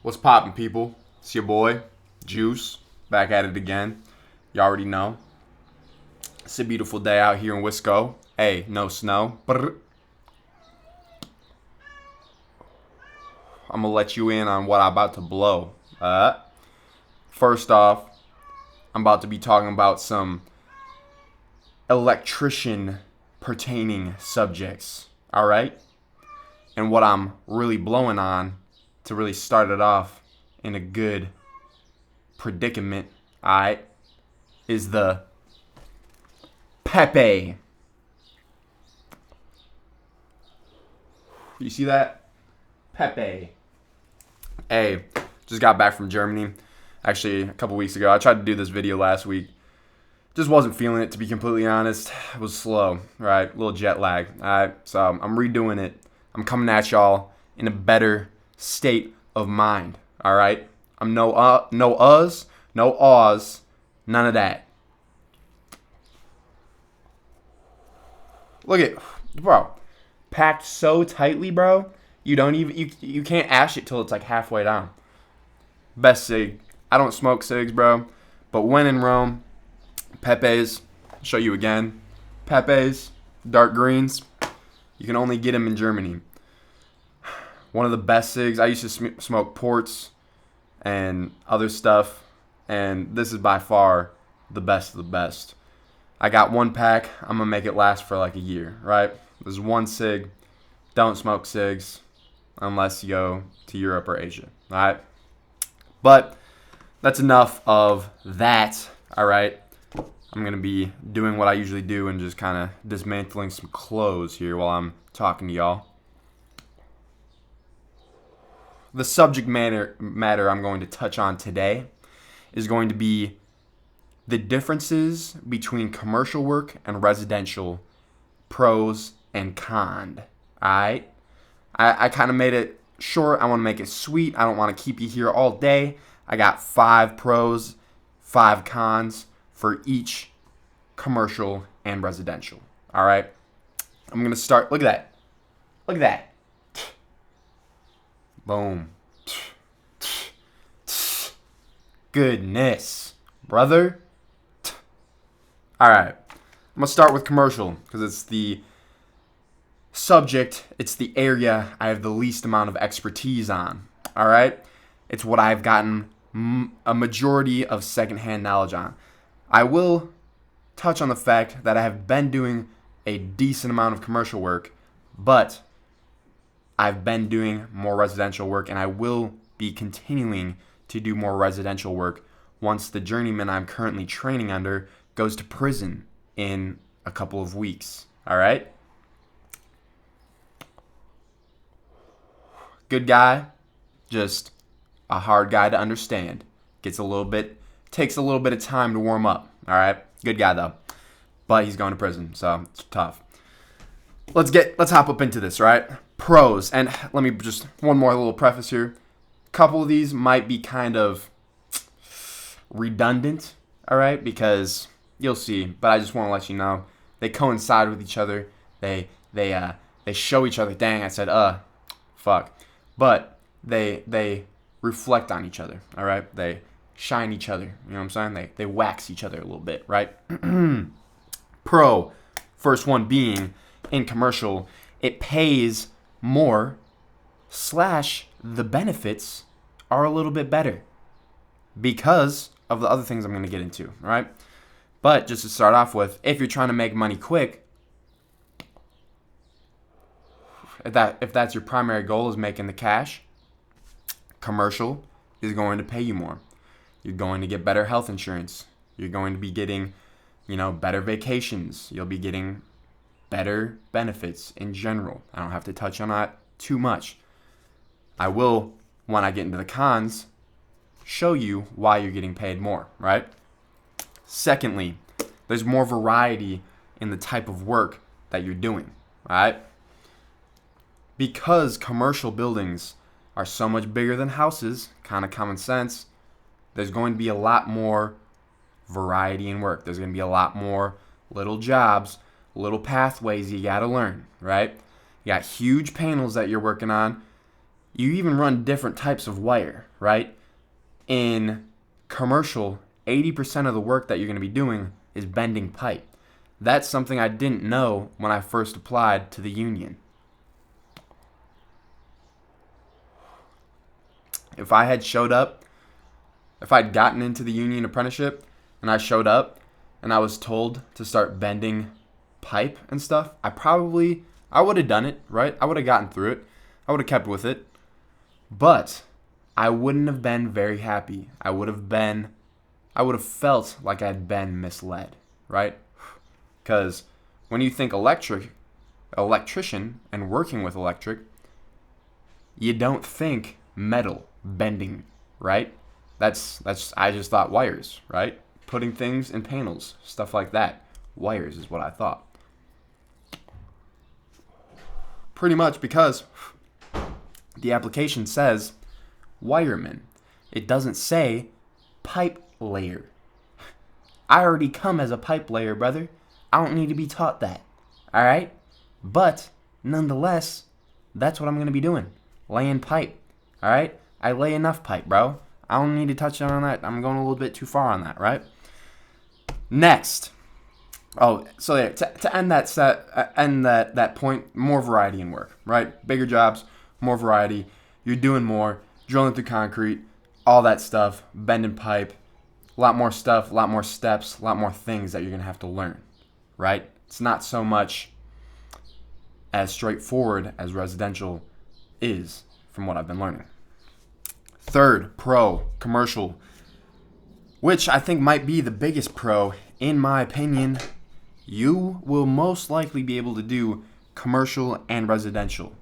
What's poppin', people? It's your boy, Juice, back at it again. You already know. It's a beautiful day out here in Wisco. Hey, no snow. Brr. I'm gonna let you in on what I'm about to blow. First off, I'm about to be talking about some electrician pertaining subjects. Alright? And what I'm really blowing on to really start it off in a good predicament, alright, is the Pepe. You see that? Pepe. Hey, just got back from Germany. Actually, a couple weeks ago. I tried to do this video last week. Just wasn't feeling it, to be completely honest. It was slow, right? A little jet lag. Alright, so I'm redoing it. I'm coming at y'all in a better state of mind. Alright? I'm no uhs, no ahs, none of that. Look at, bro, packed so tightly, bro. You can't ash it till it's like halfway down. Best cig. I don't smoke cigs, bro. But when in Rome, Pepe's, show you again. Pepe's, dark greens. You can only get them in Germany. One of the best cigs. I used to smoke ports and other stuff. And this is by far the best of the best. I got one pack. I'm going to make it last for like a year, right? There's one cig. Don't smoke cigs unless you go to Europe or Asia, all right? But that's enough of that, all right? I'm going to be doing what I usually do and just kind of dismantling some clothes here while I'm talking to y'all. The subject matter I'm going to touch on today is going to be the differences between commercial work and residential, pros and cons. Alright? I kind of made it short. I want to make it sweet. I don't want to keep you here all day. I got 5 pros, 5 cons for each commercial and residential. Alright? I'm going to start. Look at that. Look at that. Boom. Goodness. Brother. Alright. I'm going to start with commercial because it's the subject, it's the area I have the least amount of expertise on. Alright? It's what I've gotten a majority of secondhand knowledge on. I will touch on the fact that I have been doing a decent amount of commercial work, but I've been doing more residential work, and I will be continuing to do more residential work once the journeyman I'm currently training under goes to prison in a couple of weeks. All right? Good guy, just a hard guy to understand. Takes a little bit of time to warm up. All right? Good guy though. But he's going to prison, so it's tough. Let's hop up into this, right? Pros, and let me just one more little preface here. A couple of these might be kind of redundant, all right, because you'll see. But I just want to let you know they coincide with each other. They show each other. Dang, I said fuck, but they reflect on each other, all right. They shine each other. You know what I'm saying? They wax each other a little bit, right? Pro, first one being in commercial, it pays more / the benefits are a little bit better because of the other things I'm going to get into, right? But just to start off with, if you're trying to make money quick, if that's your primary goal is making the cash, commercial is going to pay you more. You're going to get better health insurance. You're going to be getting, better vacations. You'll be getting better benefits in general. I don't have to touch on that too much. I will, when I get into the cons, show you why you're getting paid more, right? Secondly, there's more variety in the type of work that you're doing, right? Because commercial buildings are so much bigger than houses, kind of common sense, there's going to be a lot more variety in work. There's going to be a lot more little jobs, little pathways you got to learn, right? You got huge panels that you're working on. You even run different types of wire, right? In commercial, 80% of the work that you're going to be doing is bending pipe. That's something I didn't know when I first applied to the union. If I had showed up, if I'd gotten into the union apprenticeship and I showed up and I was told to start bending pipe and stuff, I would have done it, right? I would have gotten through it. I would have kept with it. But I wouldn't have been very happy. I would have felt like I'd been misled, right? Because when you think electrician and working with electric, you don't think metal bending, right? That's I just thought wires, right? Putting things in panels, stuff like that. Wires is what I thought. Pretty much because the application says wireman. It doesn't say pipe layer. I already come as a pipe layer, brother. I don't need to be taught that. All right? But nonetheless, that's what I'm going to be doing. Laying pipe. All right? I lay enough pipe, bro. I don't need to touch on that. I'm going a little bit too far on that, right? Next. Oh, so yeah, to end that point, more variety in work, right? Bigger jobs, more variety. You're doing more, drilling through concrete, all that stuff, bending pipe, a lot more stuff, a lot more steps, a lot more things that you're going to have to learn, right? It's not so much as straightforward as residential is from what I've been learning. Third, pro, commercial, which I think might be the biggest pro, in my opinion. You will most likely be able to do commercial and residential,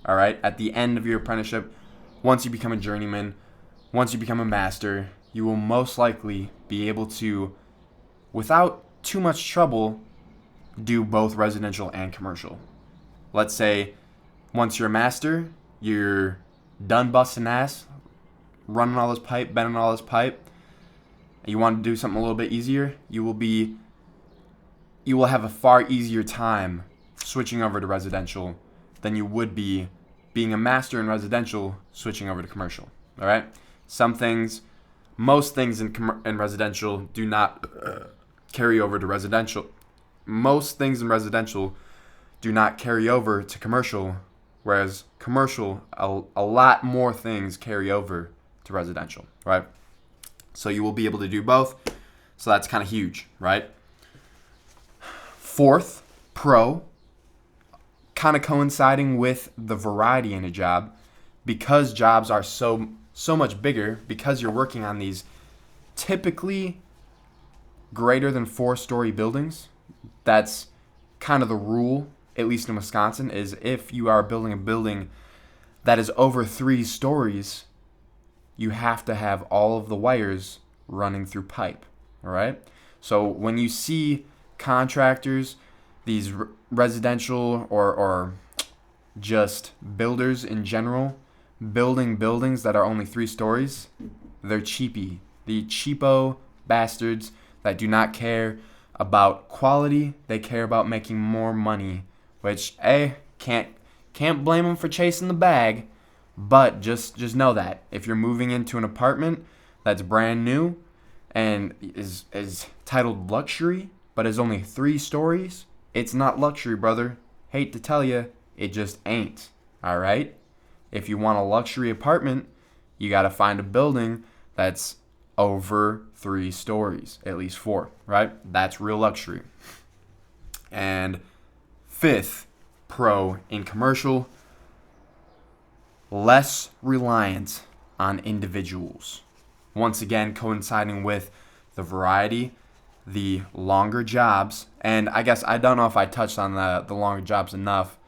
all right? At the end of your apprenticeship, once you become a journeyman, once you become a master, you will most likely be able to, without too much trouble, do both residential and commercial. Let's say once you're a master, you're done busting ass, running all this pipe, bending all this pipe, and you want to do something a little bit easier, you will have a far easier time switching over to residential than you would be being a master in residential switching over to commercial. All right? Most things in residential do not carry over to residential. Most things in residential do not carry over to commercial, whereas commercial, a lot more things carry over to residential, right? So you will be able to do both. So that's kind of huge, right? Fourth, pro, kind of coinciding with the variety in a job, because jobs are so much bigger, because you're working on these typically greater than 4-story buildings. That's kind of the rule, at least in Wisconsin, is if you are building a building that is over 3 stories, you have to have all of the wires running through pipe, all right? So when you see contractors, these residential or just builders in general, building buildings that are only 3 stories, they're cheapy. The cheapo bastards that do not care about quality, they care about making more money, which, can't blame them for chasing the bag, but just know that if you're moving into an apartment that's brand new and is titled luxury, but is only 3 stories, it's not luxury, brother. Hate to tell you, it just ain't. All right? If you want a luxury apartment, you got to find a building that's over 3 stories, at least 4, right? That's real luxury. And fifth, pro in commercial, less reliant on individuals. Once again, coinciding with the variety, the longer jobs, and I guess I don't know if I touched on the longer jobs enough.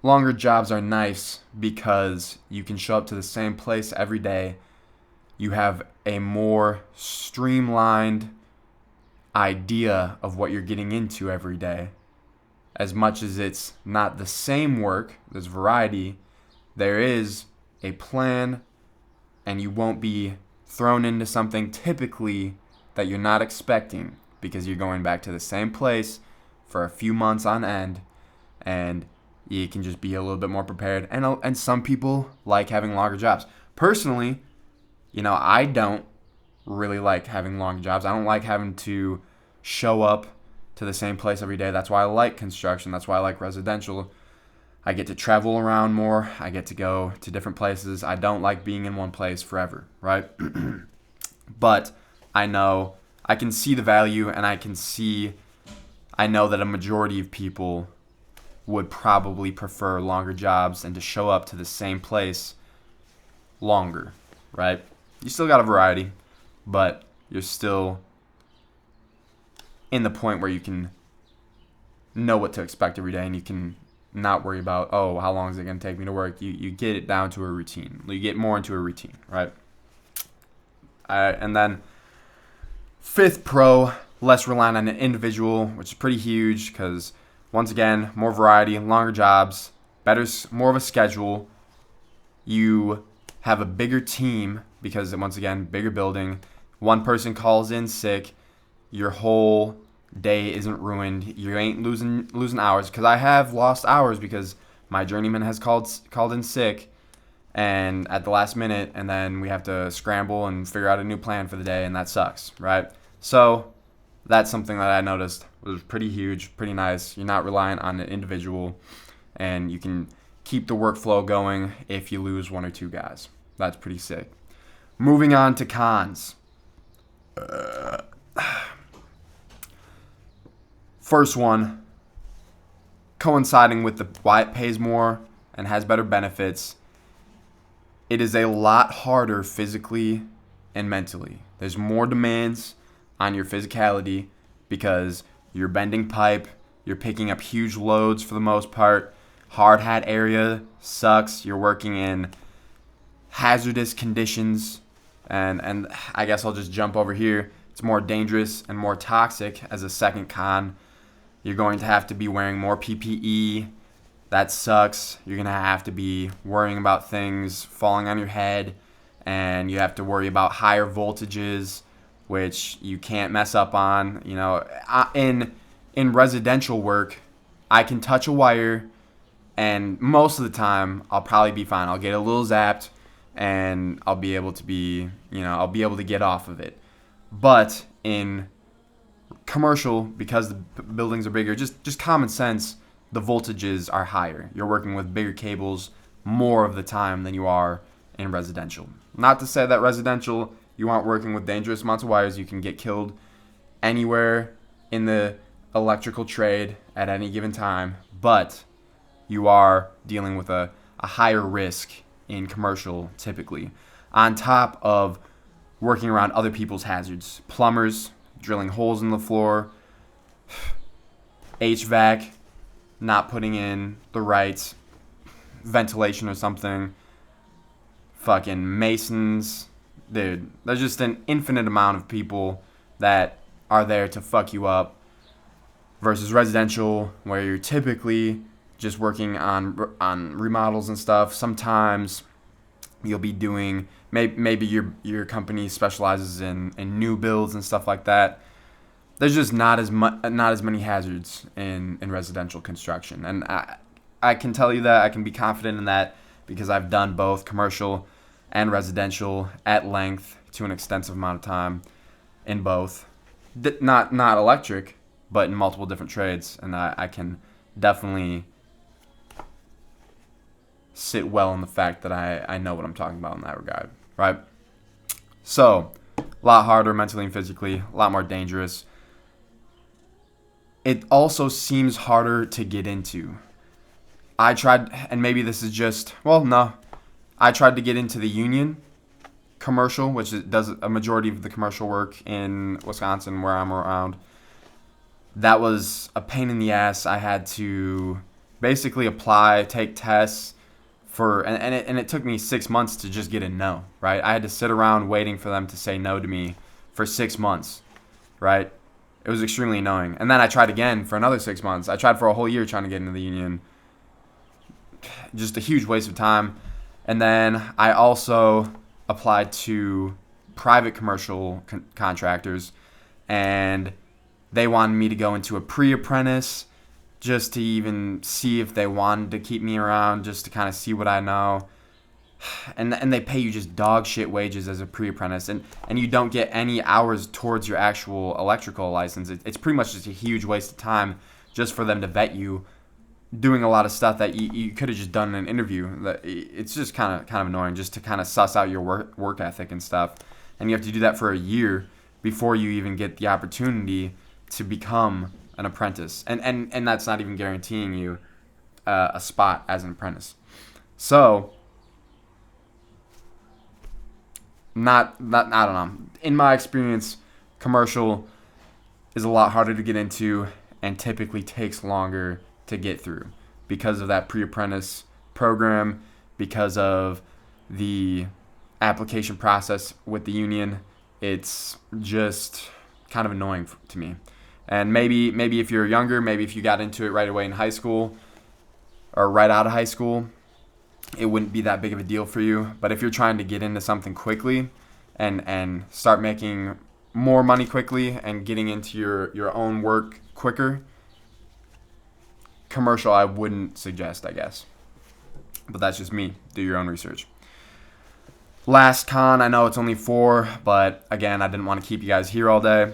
Longer jobs are nice because you can show up to the same place every day. You have a more streamlined idea of what you're getting into every day. As much as it's not the same work, there's variety, there is a plan, and you won't be thrown into something typically that you're not expecting because you're going back to the same place for a few months on end, and you can just be a little bit more prepared. And some people like having longer jobs. Personally, I don't really like having long jobs. I don't like having to show up to the same place every day. That's why I like construction. That's why I like residential. I get to travel around more. I get to go to different places. I don't like being in one place forever, right? But I know I can see the value, and I know that a majority of people would probably prefer longer jobs and to show up to the same place longer, right? You still got a variety, but you're still in the point where you can know what to expect every day, and you can not worry about, oh, how long is it going to take me to work? You get it down to a routine. You get more into a routine, right? And then fifth pro, less reliant on an individual, which is pretty huge because, once again, more variety, longer jobs, more of a schedule. You have a bigger team because, once again, bigger building. One person calls in sick, your whole day isn't ruined. You ain't losing hours, because I have lost hours because my journeyman has called in sick and at the last minute, and then we have to scramble and figure out a new plan for the day, and that sucks, right? So that's something that I noticed was pretty huge, pretty nice. You're not reliant on an individual, and you can keep the workflow going if you lose one or two guys. That's pretty sick. Moving on to cons. First one, coinciding with why it pays more and has better benefits, it is a lot harder physically and mentally. There's more demands on your physicality because you're bending pipe, you're picking up huge loads for the most part. Hard hat area sucks. You're working in hazardous conditions, and I guess I'll just jump over here. It's more dangerous and more toxic as a second con. You're going to have to be wearing more PPE. That sucks. You're going to have to be worrying about things falling on your head, and you have to worry about higher voltages, which you can't mess up on. In residential work, I can touch a wire, and most of the time, I'll probably be fine. I'll get a little zapped, and I'll be able to get off of it. But in commercial, because the buildings are bigger, just common sense, the voltages are higher. You're working with bigger cables more of the time than you are in residential. Not to say that residential, you aren't working with dangerous amounts of wires. You can get killed anywhere in the electrical trade at any given time, but you are dealing with a higher risk in commercial typically, on top of working around other people's hazards. Plumbers drilling holes in the floor, HVAC not putting in the right ventilation or something, fucking masons. Dude, there's just an infinite amount of people that are there to fuck you up, versus residential, where you're typically just working on remodels and stuff. Sometimes you'll be doing, maybe your company specializes in new builds and stuff like that. There's just not as many hazards in residential construction, and I can tell you that. I can be confident in that because I've done both commercial and residential at length to an extensive amount of time in both. Not electric, but in multiple different trades, and I can definitely sit well in the fact that I know what I'm talking about in that regard, right? So, a lot harder mentally and physically, a lot more dangerous. It also seems harder to get into. I tried, and maybe this is just, I tried to get into the union commercial, which does a majority of the commercial work in Wisconsin where I'm around. That was a pain in the ass. I had to basically apply, take tests and it took me 6 months to just get a no, right? I had to sit around waiting for them to say no to me for 6 months, right? It was extremely annoying. And then I tried again for another 6 months. I tried for a whole year trying to get into the union. Just a huge waste of time. And then I also applied to private commercial contractors, and they wanted me to go into a pre-apprentice, just to even see if they wanted to keep me around, just to kind of see what I know. And they pay you just dog shit wages as a pre-apprentice, and you don't get any hours towards your actual electrical license. It's pretty much just a huge waste of time just for them to vet you, doing a lot of stuff that you could have just done in an interview. It's just kind of annoying just to kind of suss out your work ethic and stuff, and you have to do that for a year before you even get the opportunity to become an apprentice, and that's not even guaranteeing you a spot as an apprentice. So not I don't know. In my experience, commercial is a lot harder to get into and typically takes longer to get through because of that pre-apprentice program, because of the application process with the union. It's just kind of annoying to me. And maybe if you're younger, maybe if you got into it right away in high school or right out of high school, it wouldn't be that big of a deal for you. But if you're trying to get into something quickly and start making more money quickly and getting into your own work quicker, commercial I wouldn't suggest, I guess. But that's just me. Do your own research. Last con, I know it's only 4, but again, I didn't want to keep you guys here all day.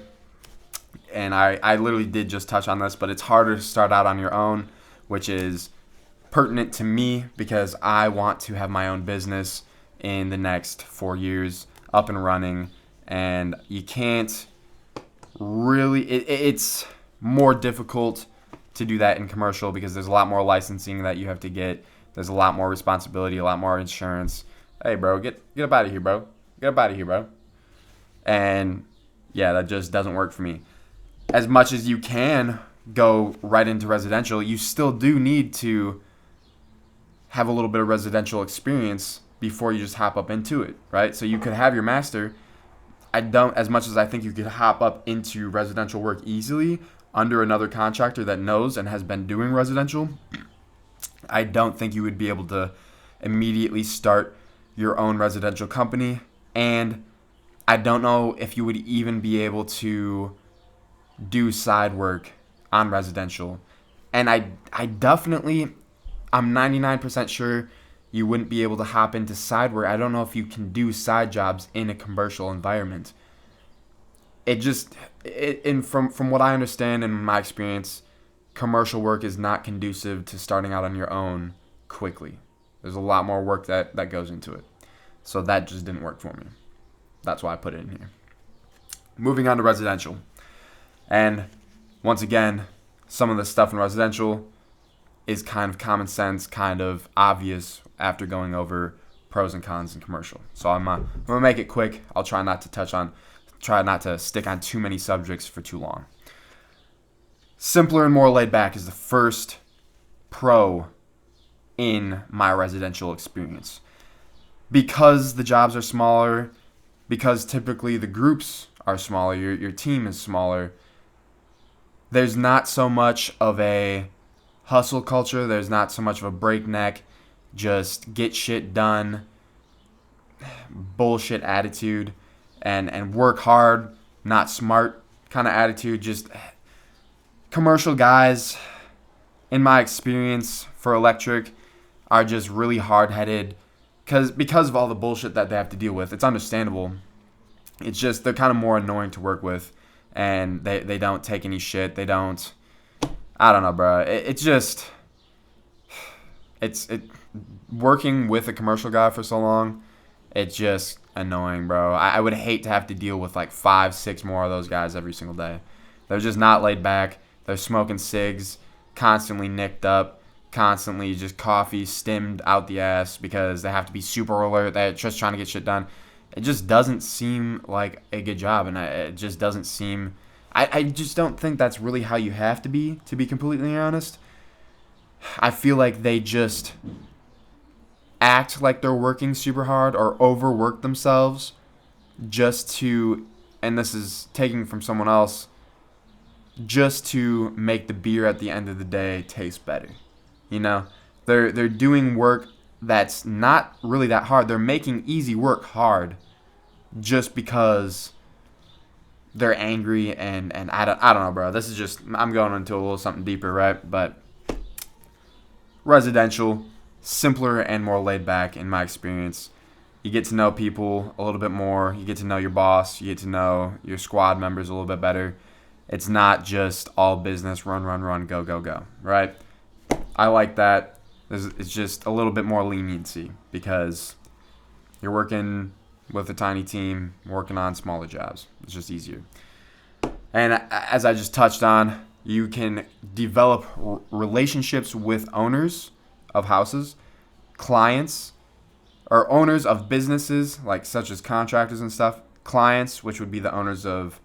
And I literally did just touch on this, but it's harder to start out on your own, which is pertinent to me because I want to have my own business in the next 4 years up and running. And you can't really, it's more difficult to do that in commercial because there's a lot more licensing that you have to get. There's a lot more responsibility, a lot more insurance. Hey, bro, get up out of here, bro. Get up out of here, bro. And yeah, that just doesn't work for me. As much as you can go right into residential, you still do need to have a little bit of residential experience before you just hop up into it, right? So you could have your master. As much as I think you could hop up into residential work easily under another contractor that knows and has been doing residential, I don't think you would be able to immediately start your own residential company. And I don't know if you would even be able to do side work on residential. And I definitely, I'm 99% sure you wouldn't be able to hop into side work. I don't know if you can do side jobs in a commercial environment. From what I understand and my experience, commercial work is not conducive to starting out on your own quickly. There's a lot more work that goes into it. So that just didn't work for me. That's why I put it in here. Moving on to residential. And once again, some of the stuff in residential is kind of common sense, kind of obvious after going over pros and cons in commercial. So I'm going to make it quick. I'll try not to stick on too many subjects for too long. Simpler and more laid back is the first pro in my residential experience. Because the jobs are smaller, because typically the groups are smaller, your team is smaller, there's not so much of a hustle culture. There's not so much of a breakneck, just get shit done, bullshit attitude, and work hard, not smart kind of attitude. Just commercial guys, in my experience for electric, are just really hard-headed because of all the bullshit that they have to deal with. It's understandable. It's just they're kind of more annoying to work with. And they don't take any shit. They don't. I don't know, bro. It's working with a commercial guy for so long. It's just annoying, bro. I would hate to have to deal with like 5-6 more of those guys every single day. They're just not laid back. They're smoking cigs, constantly nicked up, constantly just coffee stemmed out the ass because they have to be super alert. They're just trying to get shit done. It just doesn't seem like a good job, and it just doesn't seem... I just don't think that's really how you have to be completely honest. I feel like they just act like they're working super hard or overwork themselves just to, and this is taking from someone else, just to make the beer at the end of the day taste better. You know, they're doing work that's not really that hard. They're making easy work hard just because they're angry and I don't know, bro. This is just, I'm going into a little something deeper, right? But residential, simpler and more laid back in my experience. You get to know people a little bit more. You get to know your boss. You get to know your squad members a little bit better. It's not just all business, run, run, run, go, go, go, right? I like that. It's just a little bit more leniency because you're working with a tiny team, working on smaller jobs. It's just easier. And as I just touched on, you can develop relationships with owners of houses, clients, or owners of businesses, like such as contractors and stuff, clients, which would be the owners of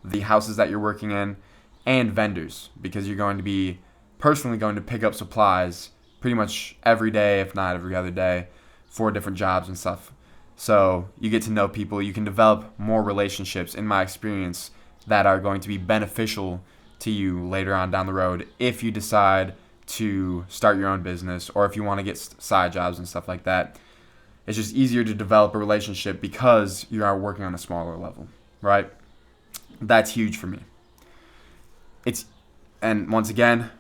the houses that you're working in, and vendors, because you're going to be personally going to pick up supplies pretty much every day, if not every other day, for different jobs and stuff. So you get to know people. You can develop more relationships, in my experience, that are going to be beneficial to you later on down the road if you decide to start your own business or if you want to get side jobs and stuff like that. It's just easier to develop a relationship because you are working on a smaller level, right? That's huge for me. And once again,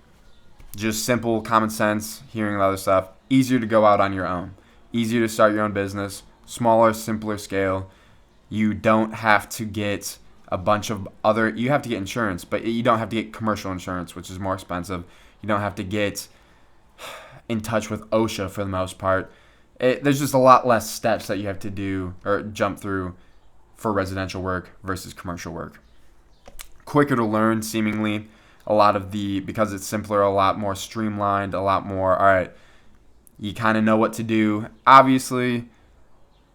just simple common sense, hearing the other stuff. Easier to go out on your own. Easier to start your own business. Smaller, simpler scale. You don't have to get you have to get insurance, but you don't have to get commercial insurance, which is more expensive. You don't have to get in touch with OSHA for the most part. There's just a lot less steps that you have to do or jump through for residential work versus commercial work. Quicker to learn, seemingly. Because it's simpler, a lot more streamlined, a lot more, all right, you kind of know what to do. Obviously,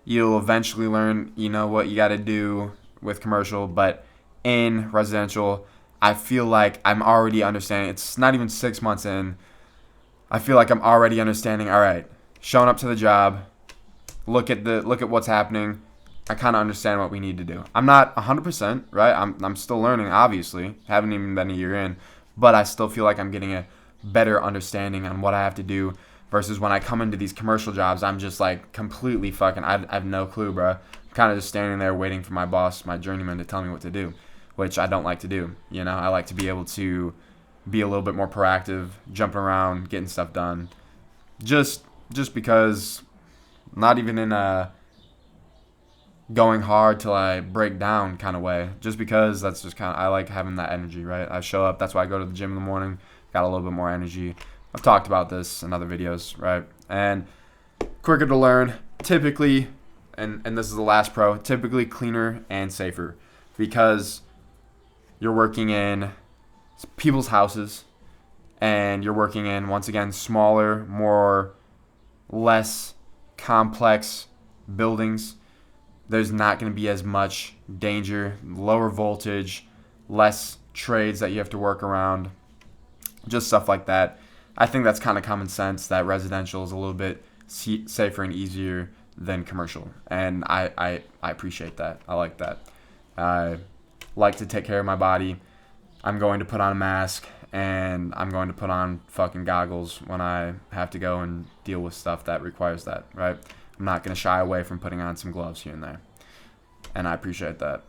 you'll eventually learn, what you got to do with commercial, but in residential, I feel like I'm already understanding. It's not even 6 months in. I feel like I'm already understanding, all right, showing up to the job, look at what's happening. I kind of understand what we need to do. I'm not 100%, right? I'm still learning, obviously. Haven't even been a year in, but I still feel like I'm getting a better understanding on what I have to do versus when I come into these commercial jobs, I'm just like completely fucking, I have no clue, bro. I'm kind of just standing there waiting for my boss, my journeyman, to tell me what to do, which I don't like to do. I like to be able to be a little bit more proactive, jumping around, getting stuff done. Just because, not even in a going hard till I break down kind of way, just because that's just kind of, I like having that energy, right? I show up, that's why I go to the gym in the morning, got a little bit more energy. I've talked about this in other videos, right? And quicker to learn, typically, and this is the last pro, typically cleaner and safer because you're working in people's houses and you're working in, once again, smaller, less complex buildings. There's not going to be as much danger, lower voltage, less trades that you have to work around, just stuff like that. I think that's kind of common sense that residential is a little bit safer and easier than commercial, and I appreciate that. I like that. I like to take care of my body. I'm going to put on a mask, and I'm going to put on fucking goggles when I have to go and deal with stuff that requires that, right? I'm not going to shy away from putting on some gloves here and there. And I appreciate that.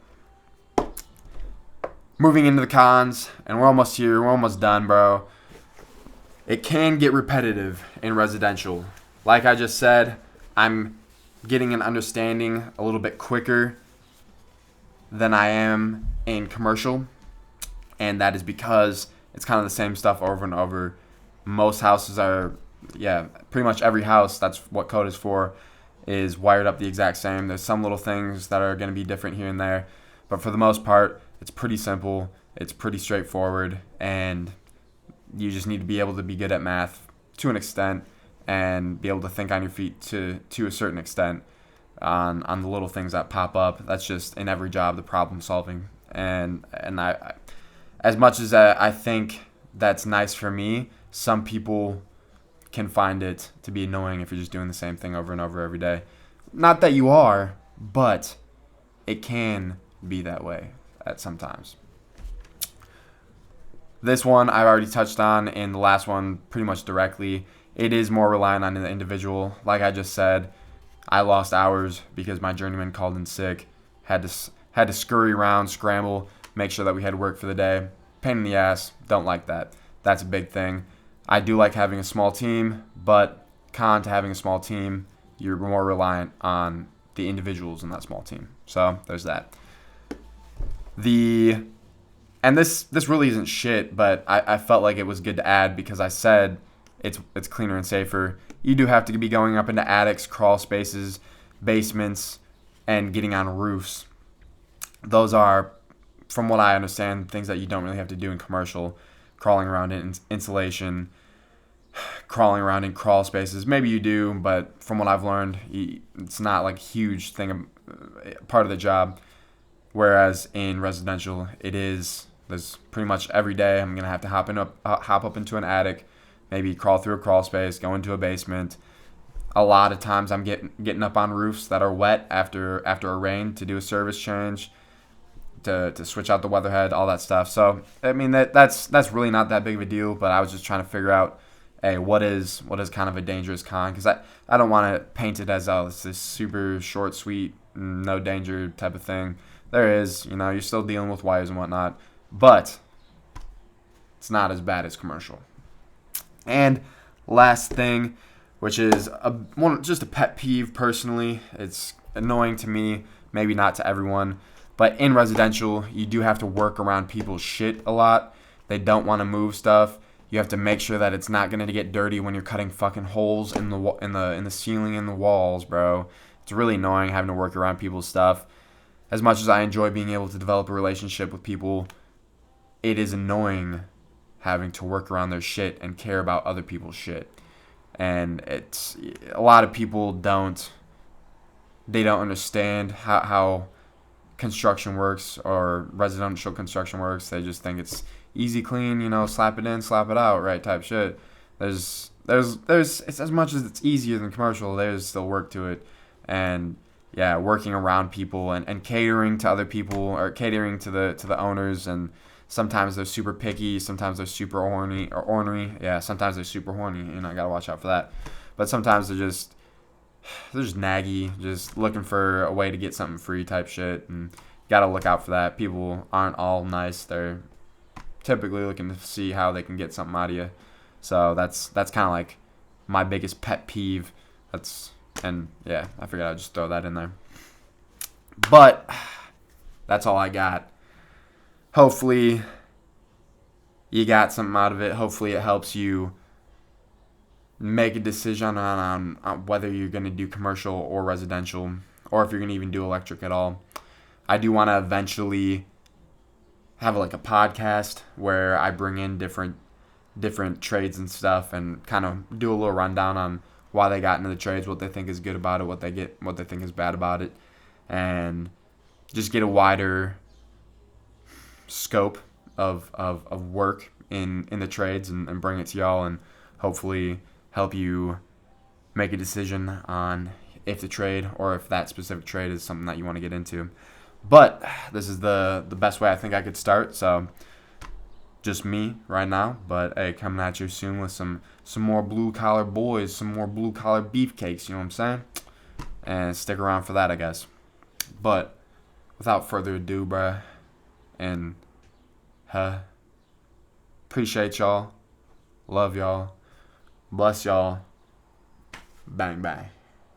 Moving into the cons, and we're almost here. We're almost done, bro. It can get repetitive in residential. Like I just said, I'm getting an understanding a little bit quicker than I am in commercial. And that is because it's kind of the same stuff over and over. Most houses are, pretty much every house, that's what code is for, is wired up the exact same. There's some little things that are going to be different here and there, but for the most part, it's pretty simple, it's pretty straightforward, and you just need to be able to be good at math to an extent and be able to think on your feet to a certain extent on the little things that pop up. That's just in every job, the problem solving. And I as much as I think that's nice for me, some people can find it to be annoying if you're just doing the same thing over and over every day. Not that you are, but it can be that way at sometimes. This one I already touched on in the last one pretty much directly. It is more reliant on the individual. Like I just said, I lost hours because my journeyman called in sick, had Had to scurry around, scramble, make sure that we had work for the day. Pain in the ass. Don't like that. That's a big thing. I do like having a small team, but con to having a small team, you're more reliant on the individuals in that small team. So there's that. And this really isn't shit, but I felt like it was good to add because I said it's cleaner and safer. You do have to be going up into attics, crawl spaces, basements, and getting on roofs. Those are, from what I understand, things that you don't really have to do in commercial. Crawling around in insulation, crawling around in crawl spaces. Maybe you do, but from what I've learned, it's not like a huge thing, part of the job. Whereas in residential, it is. There's pretty much every day I'm gonna have to hop up into an attic, maybe crawl through a crawl space, go into a basement. A lot of times I'm getting up on roofs that are wet after a rain to do a service change, to switch out the weatherhead, all that stuff. So I mean that's really not that big of a deal. But I was just trying to figure out, hey, what is kind of a dangerous con? Because I don't want to paint it as it's this super short, sweet, no danger type of thing. There is, you're still dealing with wires and whatnot, but it's not as bad as commercial. And last thing, which is just a pet peeve personally. It's annoying to me, maybe not to everyone, but in residential, you do have to work around people's shit a lot. They don't want to move stuff. You have to make sure that it's not going to get dirty when you're cutting fucking holes in the ceiling and the walls, bro. It's really annoying having to work around people's stuff. As much as I enjoy being able to develop a relationship with people, it is annoying having to work around their shit and care about other people's shit. And it's a lot of people don't understand how construction works or residential construction works. They just think it's easy, clean, slap it in, slap it out, right, type shit. There's it's as much as it's easier than commercial, there's still work to it. And yeah, working around people and catering to other people, or catering to the owners, and sometimes they're super picky, sometimes they're super ornery. Yeah, sometimes they're super horny, I gotta watch out for that. But sometimes they're just naggy, just looking for a way to get something free type shit, and gotta look out for that. People aren't all nice. They're typically looking to see how they can get something out of you. So that's kind of like my biggest pet peeve. And yeah, I figured I'd just throw that in there. But that's all I got. Hopefully you got something out of it. Hopefully it helps you make a decision on whether you're going to do commercial or residential, or if you're going to even do electric at all. I do want to eventually have like a podcast where I bring in different trades and stuff, and kind of do a little rundown on why they got into the trades, what they think is good about it, what they think is bad about it, and just get a wider scope of work in the trades, and bring it to y'all, and hopefully help you make a decision on if the trade or if that specific trade is something that you want to get into. But this is the best way I think I could start. So just me right now, but hey, coming at you soon with some more blue collar boys, some more blue collar beefcakes, you know what I'm saying? And stick around for that, I guess. But without further ado, bruh, and appreciate y'all, love y'all, bless y'all, bang bang.